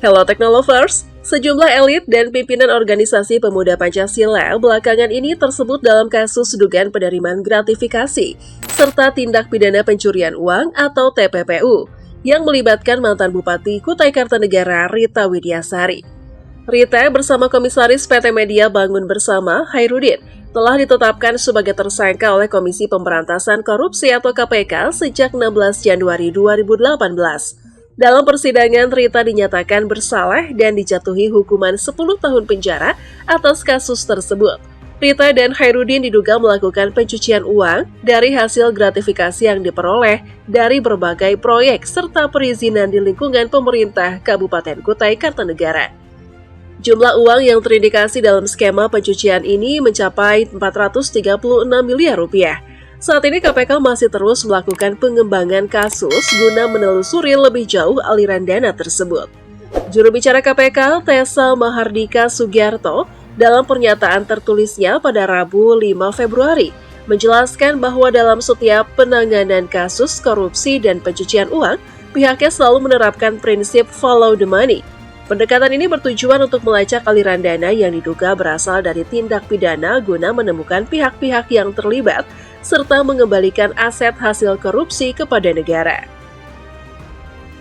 Hello Technolovers, sejumlah elit dan pimpinan organisasi pemuda Pancasila belakangan ini tersebut dalam kasus dugaan penerimaan gratifikasi serta tindak pidana pencurian uang atau TPPU yang melibatkan mantan Bupati Kutai Kartanegara Rita Widiasari. Rita bersama Komisaris PT Media Bangun Bersama Hairudin telah ditetapkan sebagai tersangka oleh Komisi Pemberantasan Korupsi atau KPK sejak 16 Januari 2018. Dalam persidangan, Rita dinyatakan bersalah dan dijatuhi hukuman 10 tahun penjara atas kasus tersebut. Rita dan Hairudin diduga melakukan pencucian uang dari hasil gratifikasi yang diperoleh dari berbagai proyek serta perizinan di lingkungan pemerintah Kabupaten Kutai Kartanegara. Jumlah uang yang terindikasi dalam skema pencucian ini mencapai 436 miliar rupiah. Saat ini KPK masih terus melakukan pengembangan kasus guna menelusuri lebih jauh aliran dana tersebut. Juru bicara KPK, Tessa Mahardika Sugiarto, dalam pernyataan tertulisnya pada Rabu 5 Februari, menjelaskan bahwa dalam setiap penanganan kasus korupsi dan pencucian uang, pihaknya selalu menerapkan prinsip follow the money. Pendekatan ini bertujuan untuk melacak aliran dana yang diduga berasal dari tindak pidana guna menemukan pihak-pihak yang terlibat serta mengembalikan aset hasil korupsi kepada negara.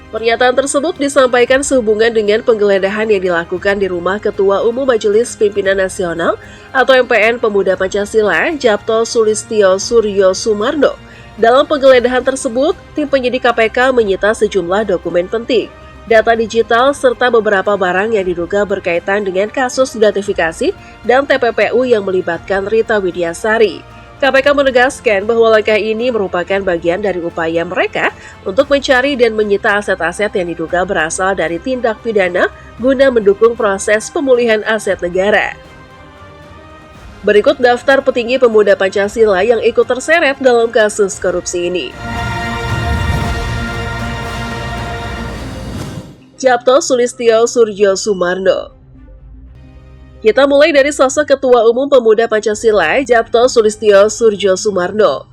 Pernyataan tersebut disampaikan sehubungan dengan penggeledahan yang dilakukan di rumah Ketua Umum Majelis Pimpinan Nasional atau MPN Pemuda Pancasila, Djapto Sulistyo Suryo Sumarno. Dalam penggeledahan tersebut, tim penyidik KPK menyita sejumlah dokumen penting, data digital, serta beberapa barang yang diduga berkaitan dengan kasus gratifikasi dan TPPU yang melibatkan Rita Widiasari. KPK menegaskan bahwa langkah ini merupakan bagian dari upaya mereka untuk mencari dan menyita aset-aset yang diduga berasal dari tindak pidana guna mendukung proses pemulihan aset negara. Berikut daftar petinggi pemuda Pancasila yang ikut terseret dalam kasus korupsi ini. Djapto Sulistyo Suryo Sumarno. Kita mulai dari sosok Ketua Umum Pemuda Pancasila, Djapto Sulistyo Suryo Sumarno.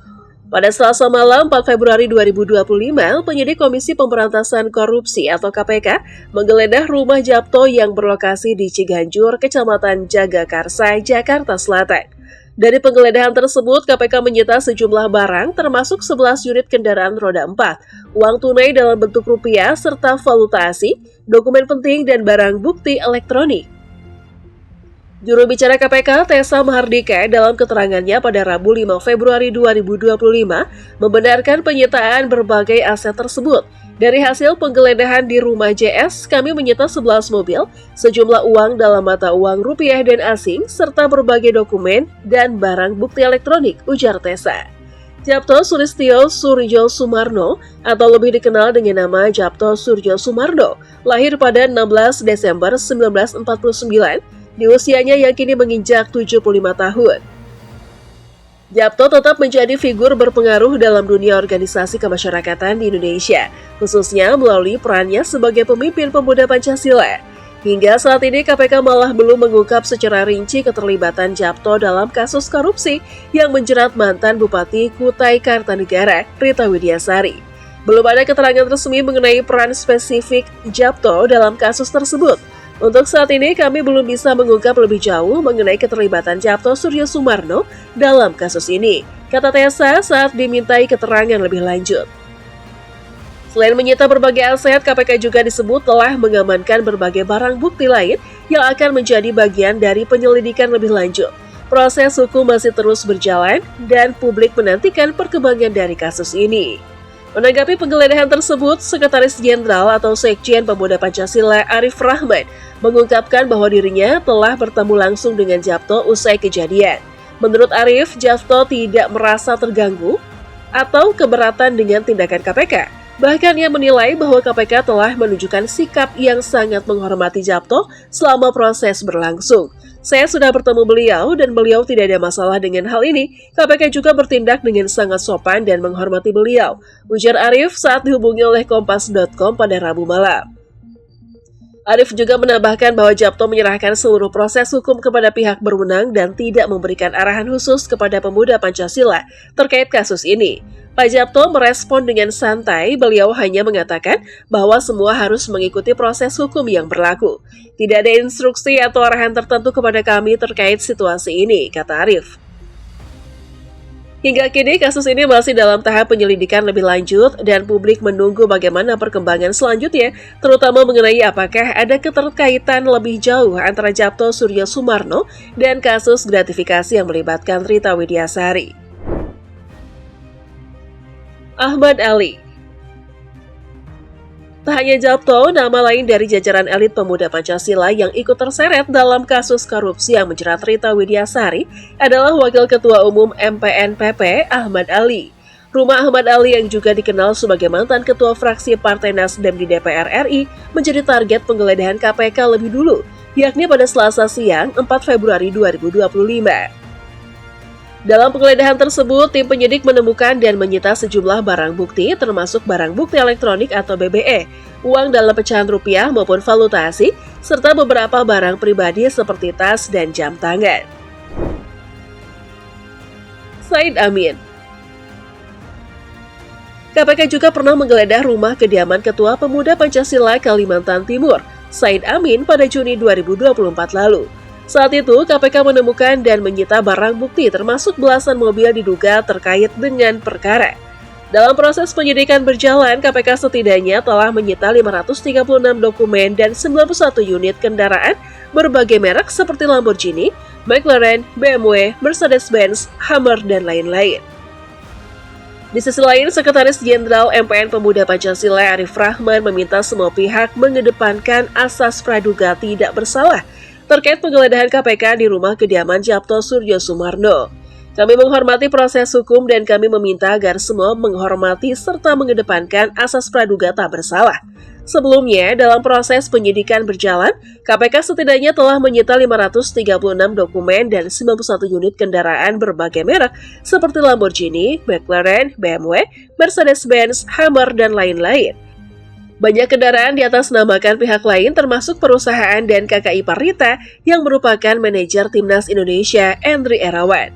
Pada Selasa malam 4 Februari 2025, penyidik Komisi Pemberantasan Korupsi atau KPK menggeledah rumah Djapto yang berlokasi di Ciganjur, Kecamatan Jagakarsa, Jakarta Selatan. Dari penggeledahan tersebut, KPK menyita sejumlah barang termasuk 11 unit kendaraan roda 4, uang tunai dalam bentuk rupiah serta valuta asing, dokumen penting dan barang bukti elektronik. Juru bicara KPK, Tessa Mahardika, dalam keterangannya pada Rabu 5 Februari 2025, membenarkan penyitaan berbagai aset tersebut. Dari hasil penggeledahan di rumah JS, kami menyita 11 mobil, sejumlah uang dalam mata uang rupiah dan asing, serta berbagai dokumen dan barang bukti elektronik, ujar Tessa. Djapto Sulistyo Suryo Sumarno, atau lebih dikenal dengan nama Djapto Suryo Sumarno, lahir pada 16 Desember 1949, di usianya yang kini menginjak 75 tahun. Djapto tetap menjadi figur berpengaruh dalam dunia organisasi kemasyarakatan di Indonesia, khususnya melalui perannya sebagai pemimpin pemuda Pancasila. Hingga saat ini KPK malah belum mengungkap secara rinci keterlibatan Djapto dalam kasus korupsi yang menjerat mantan Bupati Kutai Kartanegara, Rita Widiasari. Belum ada keterangan resmi mengenai peran spesifik Djapto dalam kasus tersebut. Untuk saat ini, kami belum bisa mengungkap lebih jauh mengenai keterlibatan Djapto Suryo Sumarno dalam kasus ini, kata Tessa saat dimintai keterangan lebih lanjut. Selain menyita berbagai aset, KPK juga disebut telah mengamankan berbagai barang bukti lain yang akan menjadi bagian dari penyelidikan lebih lanjut. Proses hukum masih terus berjalan dan publik menantikan perkembangan dari kasus ini. Menanggapi penggeledahan tersebut, Sekretaris Jenderal atau Sekjen Pemuda Pancasila Arif Rahman mengungkapkan bahwa dirinya telah bertemu langsung dengan Djapto usai kejadian. Menurut Arif, Djapto tidak merasa terganggu atau keberatan dengan tindakan KPK. Bahkan ia menilai bahwa KPK telah menunjukkan sikap yang sangat menghormati Djapto selama proses berlangsung. Saya sudah bertemu beliau dan beliau tidak ada masalah dengan hal ini. KPK juga bertindak dengan sangat sopan dan menghormati beliau, ujar Arif saat dihubungi oleh Kompas.com pada Rabu malam. Arif juga menambahkan bahwa Japto menyerahkan seluruh proses hukum kepada pihak berwenang dan tidak memberikan arahan khusus kepada pemuda Pancasila terkait kasus ini. Pak Japto merespon dengan santai, beliau hanya mengatakan bahwa semua harus mengikuti proses hukum yang berlaku. Tidak ada instruksi atau arahan tertentu kepada kami terkait situasi ini, kata Arif. Hingga kini kasus ini masih dalam tahap penyelidikan lebih lanjut dan publik menunggu bagaimana perkembangan selanjutnya, terutama mengenai apakah ada keterkaitan lebih jauh antara Japto Suryo Sumarno dan kasus gratifikasi yang melibatkan Rita Widiasari. Ahmad Ali. Tak hanya Japto, nama lain dari jajaran elit pemuda Pancasila yang ikut terseret dalam kasus korupsi yang menjerat Rita Widiasari adalah Wakil Ketua Umum MPNPP Ahmad Ali. Rumah Ahmad Ali yang juga dikenal sebagai mantan Ketua Fraksi Partai Nasdem di DPR RI menjadi target penggeledahan KPK lebih dulu, yakni pada Selasa siang 4 Februari 2025. Dalam penggeledahan tersebut, tim penyidik menemukan dan menyita sejumlah barang bukti termasuk barang bukti elektronik atau BBE, uang dalam pecahan rupiah maupun valuta asing, serta beberapa barang pribadi seperti tas dan jam tangan. Said Amin. KPK juga pernah menggeledah rumah kediaman Ketua Pemuda Pancasila Kalimantan Timur, Said Amin pada Juni 2024 lalu. Saat itu, KPK menemukan dan menyita barang bukti termasuk belasan mobil diduga terkait dengan perkara. Dalam proses penyidikan berjalan, KPK setidaknya telah menyita 536 dokumen dan 91 unit kendaraan berbagai merek seperti Lamborghini, McLaren, BMW, Mercedes-Benz, Hummer, dan lain-lain. Di sisi lain, Sekretaris Jenderal MPN Pemuda Pancasila Arif Rahman meminta semua pihak mengedepankan asas praduga tidak bersalah terkait penggeledahan KPK di rumah kediaman Japto Suryo Sumarno. Kami menghormati proses hukum dan kami meminta agar semua menghormati serta mengedepankan asas praduga tak bersalah. Sebelumnya, dalam proses penyidikan berjalan, KPK setidaknya telah menyita 536 dokumen dan 91 unit kendaraan berbagai merek seperti Lamborghini, McLaren, BMW, Mercedes-Benz, Hummer, dan lain-lain. Banyak kendaraan diatasnamakan pihak lain termasuk perusahaan dan kakak ipar Rita yang merupakan manajer Timnas Indonesia, Endri Erawan.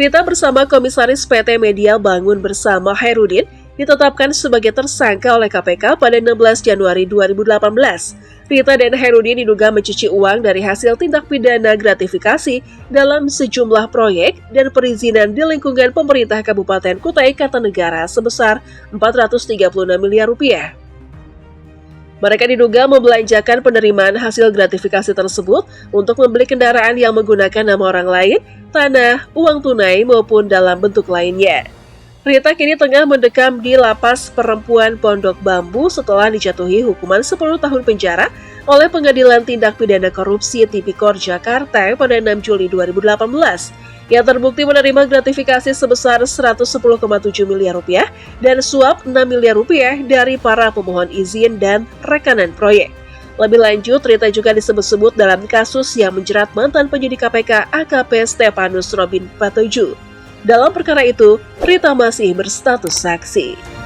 Rita bersama Komisaris PT Media Bangun Bersama Hairudin ditetapkan sebagai tersangka oleh KPK pada 16 Januari 2018. Rita dan Hairudin diduga mencuci uang dari hasil tindak pidana gratifikasi dalam sejumlah proyek dan perizinan di lingkungan pemerintah Kabupaten Kutai Kartanegara sebesar 436 miliar rupiah. Mereka diduga membelanjakan penerimaan hasil gratifikasi tersebut untuk membeli kendaraan yang menggunakan nama orang lain, tanah, uang tunai maupun dalam bentuk lainnya. Rita kini tengah mendekam di Lapas Perempuan Pondok Bambu setelah dijatuhi hukuman 10 tahun penjara oleh Pengadilan Tindak Pidana Korupsi Tipikor Jakarta pada 6 Juli 2018 yang terbukti menerima gratifikasi sebesar 110,7 miliar rupiah dan suap 6 miliar rupiah dari para pemohon izin dan rekanan proyek. Lebih lanjut, Rita juga disebut-sebut dalam kasus yang menjerat mantan penyidik KPK AKP Stepanus Robin Patoju. Dalam perkara itu, Rita masih berstatus saksi.